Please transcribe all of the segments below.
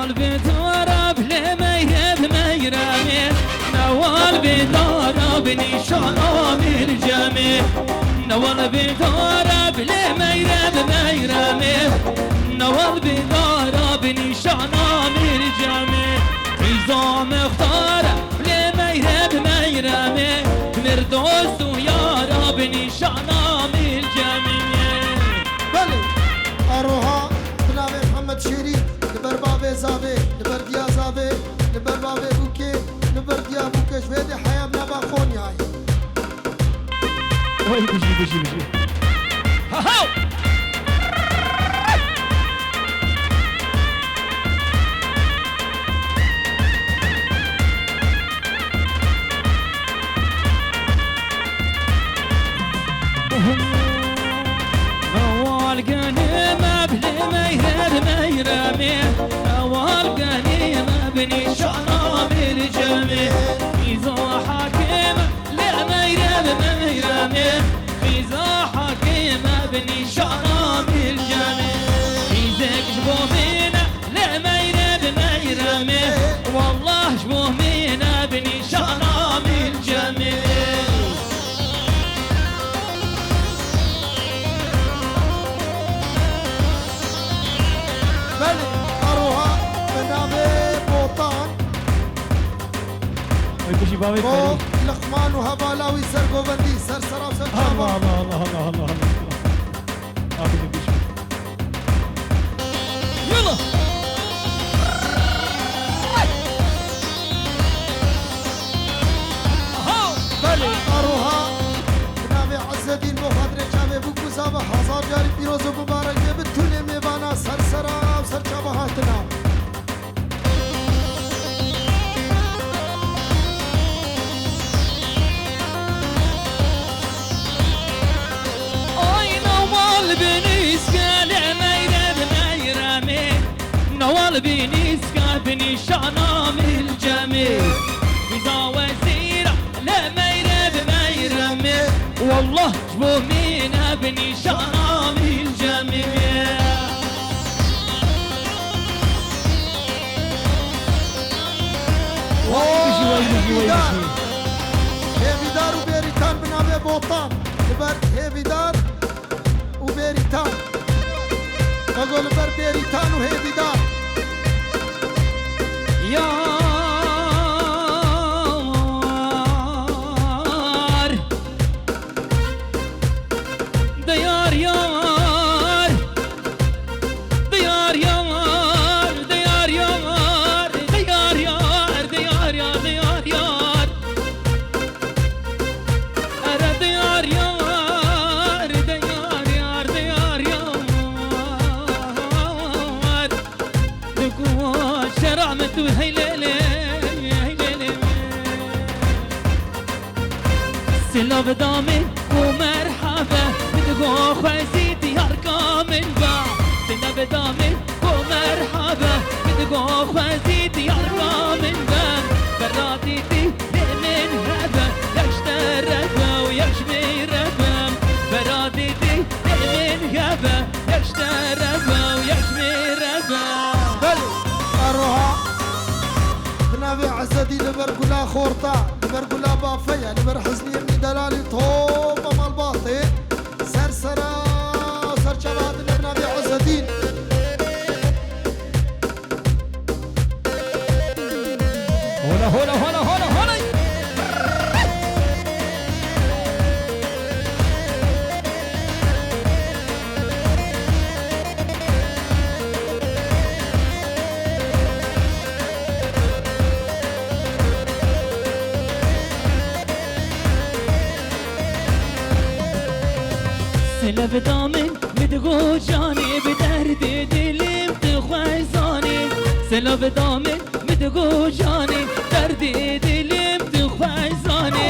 نوال بدارا بله میرد میرمه نوال بدارا بنشان آمیر جمه نوال بدارا بله میرد میرمه نوال بدارا بنشان آمیر جمه ایزا مختارا بله میرد میرمه مردوست و یارا بنشان آمیر جمه بله آروها بناوه محمد شیری لبر بابه زاوه لبر دیا زاوه لبر بابه بوکه لبر دیا بوکه شوید حیام نبا خونی آئی وای بشی هاو نوال قنيمة بلي ميرمي نوال قنيمة بني شرام الجميع خيزو حكيمة لا ميرمي خيزو حكيمة بني شرام الجميع خيزك شبو مينا لا ميرمي والله شبو مينا بني شرام الجميع بله آروها بناوه بوطان وای بشی بابی بو فری لقمان و هبالاوی سرگوبندی سرسرا و الله سرچابا الله الله الله الله الله آبی بشی يلا بله آروها بناوه عزدین بو خاطر چاوه بو کسابه هزار جاری پیروز و مبارک به بتونه میوانا سرسرا و سرچابا هاتنا اي نوال بنيسكا لميرد ميرمي نوال بنيسكا بنشانام الجميل إذا وزيرة لميرد ميرمي والله جبو مينا بنشانام الجميل بشی وای بشی هیویدار و بیریتان بناوه بوطان لبر هیویدار و بیریتان بگو لبر بیریتان و هیویدار يار ديار ديار ديار ديار يار ديار يار ديار يار ديار يار أنا ديار يار ديار يار ديار يار تقول شرعمت وهيليلي هيليلي سلا بدامي ومرحبا بتقول خوزيتي يار كامل با سلا بدامي ومرحبا بتقول خوزيتي يار كامل با براتيتي لمن هبا يشتربا ويشميربا براتيتي لمن هبا يشتربا ويشميربا بله آروها بناوه عزدی لبر گلا خورتا لبر گلا بافیا لبر حزنی ابن دلالی توب مال باطه سرسرا و سرچواد لبناوه عزدین هولا هولا هولا هولا هولا سلا بدامن متقول جاني بدرد دلي متخوزاني سلا بدامن متقول جاني درد دلي متخوزاني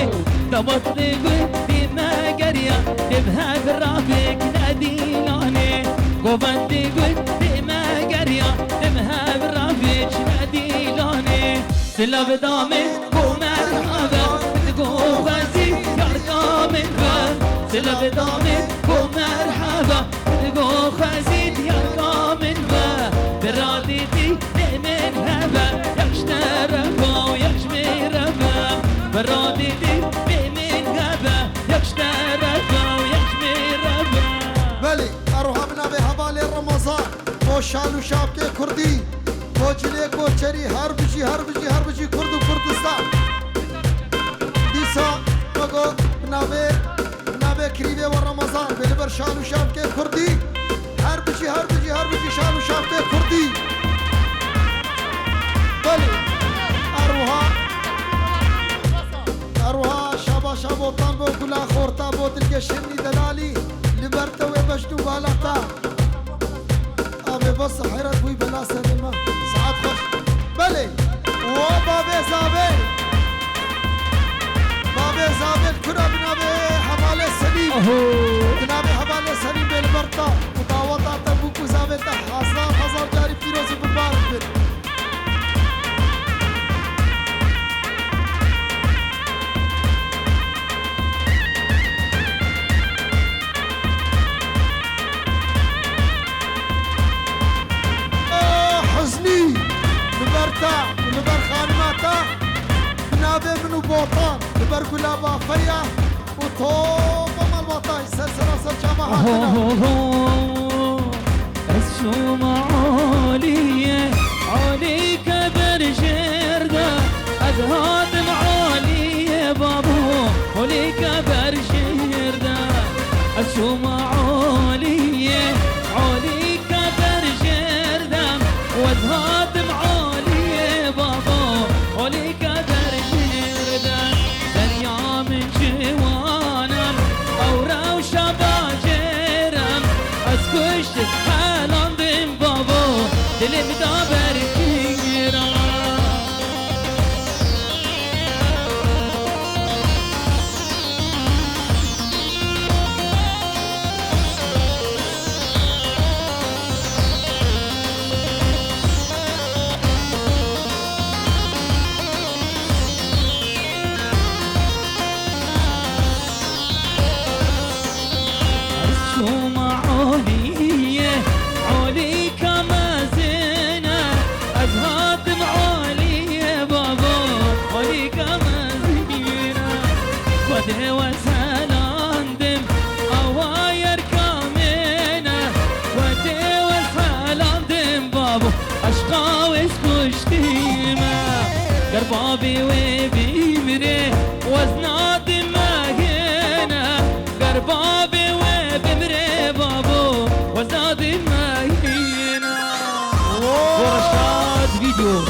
دبط لقل ديما قرية تبها برافك ناديلاني قوبان تقول ديما قرية تبها برافك ناديلاني سلا بدامن ومرحبا تقول غازي يرقى من باب سلا بدامن ومرحبا تقول خزيد يرقى من باب براديتي من وجلي كوتشري هربجي هربجي هربجي كرد وكردستان ديسا مگو نابه كريبه ورمضان بلبر شالو شابكي كردي هربجي هربجي هربجي شالو شابكي كردي بلي اروها شابا شابوطان بو كلا خورتا بو تلقشني دلالي لبرتا وبشتو بالتا ابي بس حيرت وي بلا سلمة ساعات خش بلي وبابي زابي بابي زابي كنا بنابي حبالي سليم بنابي حبالي سليم بالبرتا وطاوطا تبوك وزابي تح حزار جاري فيروزي مبارك بن ولبر خانماتا بنابي منو بوطان لبر قلابا فيا وطوبة مالبطاي سلسلة جامعاتنا السوم عالية عليك برشردة أزهاد عالية بابو عليك برشردة السوم عالية عليك برشردة وأزهاد عالية بابا عليك برشردة دريا من جوانا أورا وشباجرم أسكشت حالاندم بابا دلم دابر كيرا وسلاندم أواير كامينة ودي وسلاندم بابو أشقا وسكشتيمة قربابي وبيمري وزنادي ماهينة قربابي وبيمري بابو وزنادي ماهينة ورشاد فيديو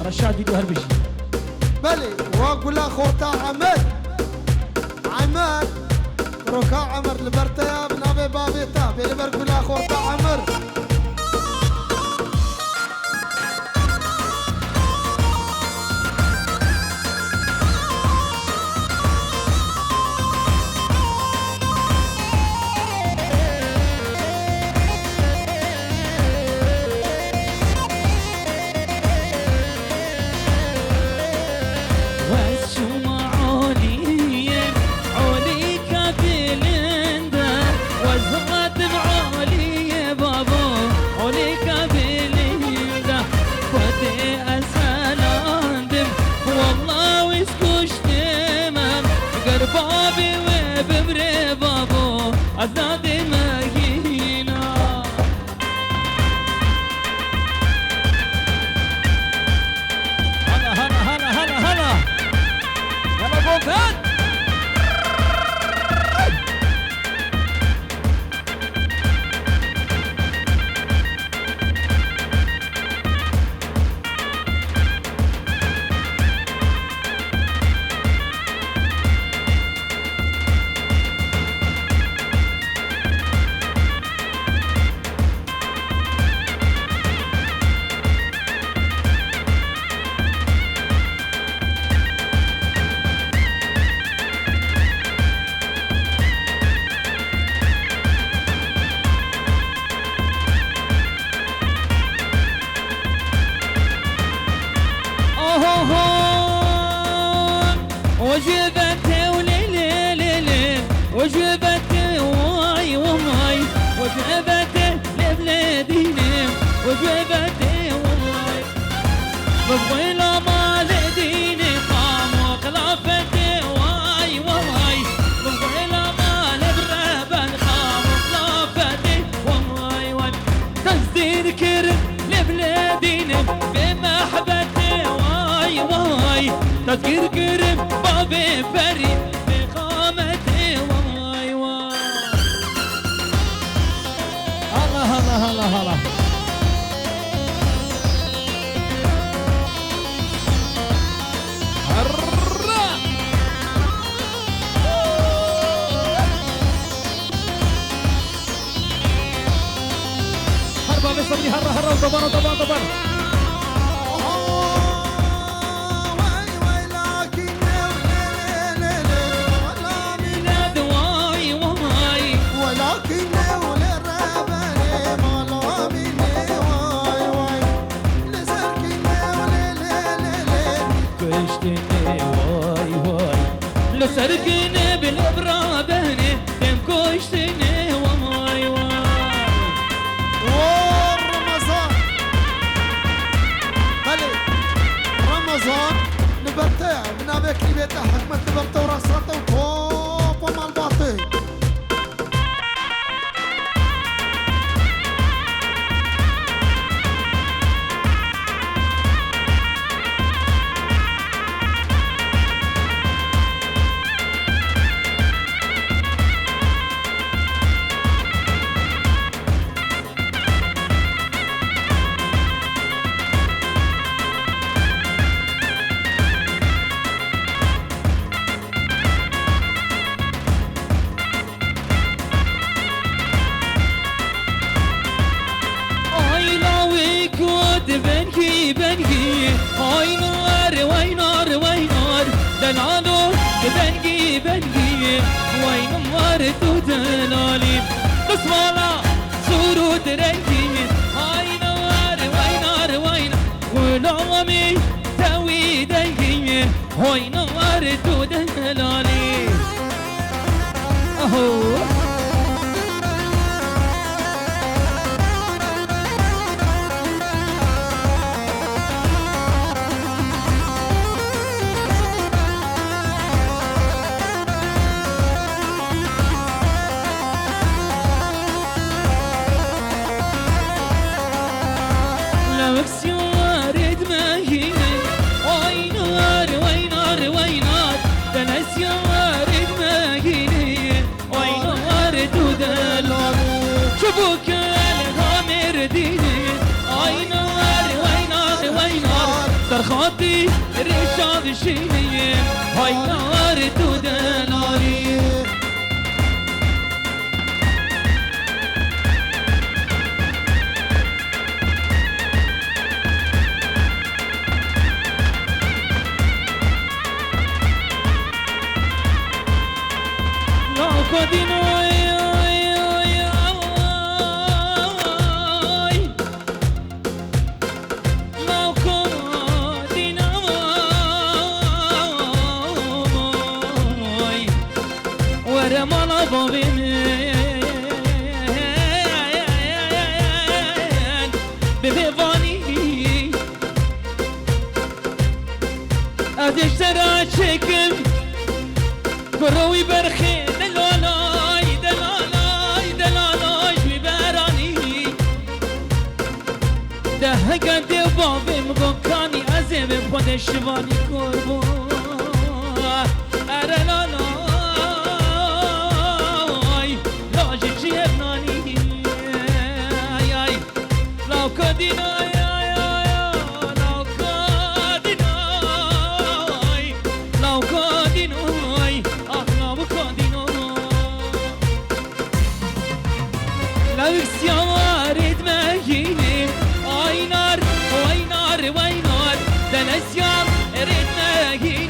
رشاد فيديو هربشي بلي واقول خورتا عمر روكا عمر لبرتا بنابي بابيتا بلبر كلا خورتا عمر بابي وبمري بابو أزادي ماهينا هلا هلا هلا هلا هلا هلا بوفان وجبت وليلي وجبت واي وماي وجبت لبلاديني وجبت واي بقيلا مال ديني قام وقلافت واي وماي بقيلا مال بربن قام وقلافت وماي تصدير كرم لبلاديني تذكر بابي فريد بقامتي واي واي الله الله الله الله هربا بصبري هرا هرا وطبان وطبان طبان سرقني بالابرابني دم كوشتني وماي واي رمضان بلي رمضان نبرتها من ابيك لي بيت حكمت نبرتها وراساتها وطوب ومال باطي بنكي بنكي هاي نار وي نار وي نار دلالو بنكي بنكي وي نار تدلالي بسمالا سرود رنكي هاي نار وي نار وي نار ولامي توي دنكي هاي نار تدلالي اهو شبوك الغامر ديني اي نار وي نار وي نار ترخاطي رشاد شيني هاي نار تدلالي لا كدينو اشترى شكل كروي برخي دلالاي دلالاي دلالاي ببراني ده قد بابي مبكاني ازم بخود الشواني كربو ارلالاي لاجي جيبناني لو كدينا سيارة مهيني اي نار وي نار وي نار ده الاسيار ريت مهيني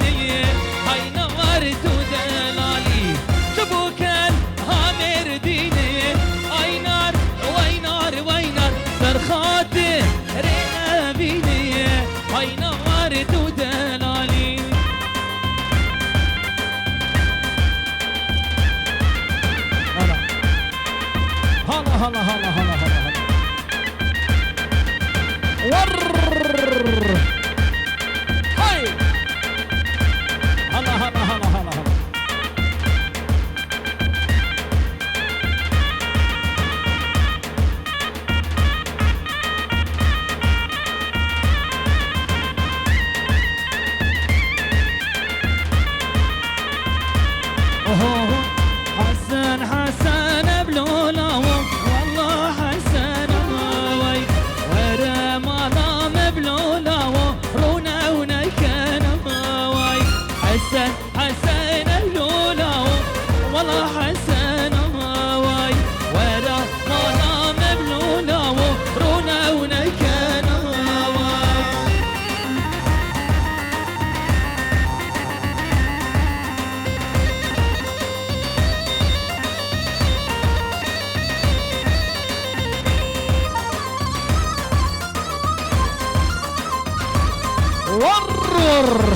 ور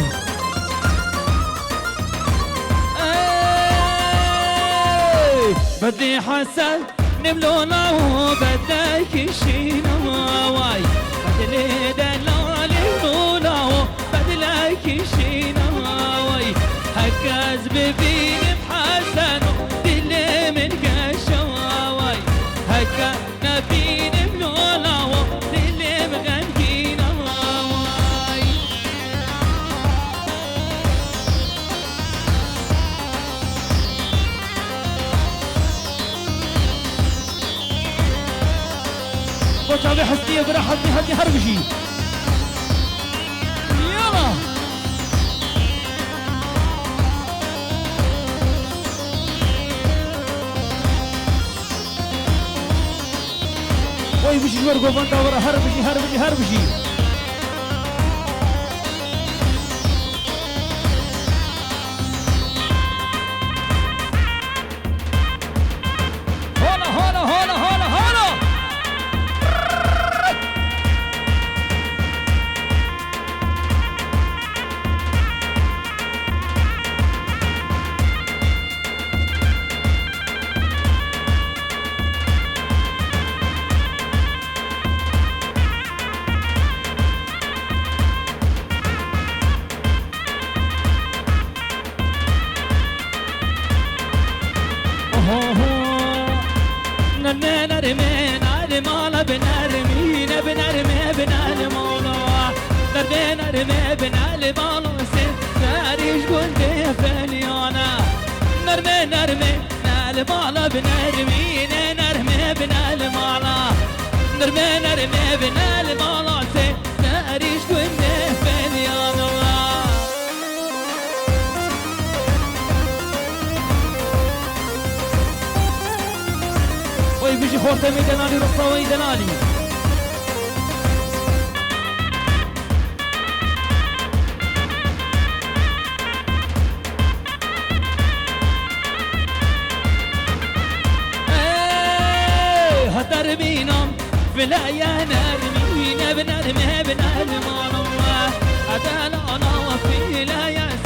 بدي حسن نملونا وبدك شينا واي بدلي دلالي نونا بدلك شينا واي هكاز ببين بحسن دلي من قشواي هكا نبين بلونا دلي مغنكينا واي وشعبي حسنية براحتني هدي هربشي يلا وي بشي ورقو فانتا ورا هربشي هربشي هربشي هولا هولا هولا هولا هولا نرمين المالا بنرمين بنرمي بنالمالا نرمي بنالمالا ساريش قلبي فليانا نرمي المالا بنرمين نرمي بنالمالا نرمي بنالمالا ساريش قلبي فليانا بيجي خورته دنالي رصاوي دنالي هترمينم في العيان نرمينا بنرمي بنالمالا أدانا في العيان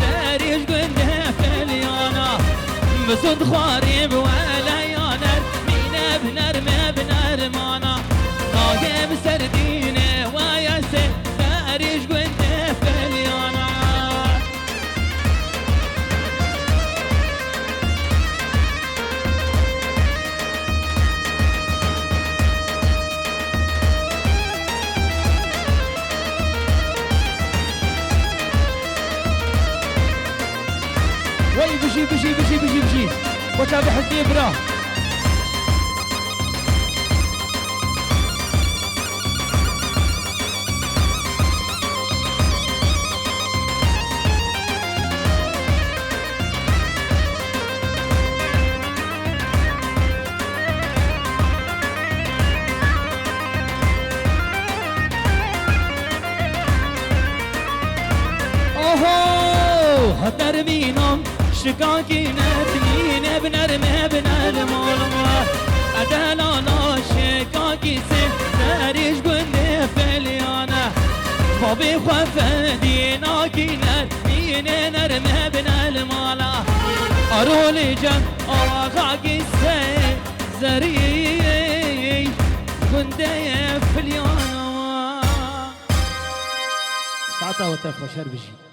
ساريش قلبي فليانا بسود خارب ولا يانر بنرمي بنرمانا ناقم سردينه ويا ساريش قلت فليانا وي بشي وشعبي حسنية براه هترمينم شكاكي نتنين بنرمي بنالمالا أدانا شكاكي ساريش قلبي فليانا بابي خفدينا كي نتنين نرمي بنالمالا أرولي جم أغاكي زري قلبي فليانا ساعتها وتفرش هربشي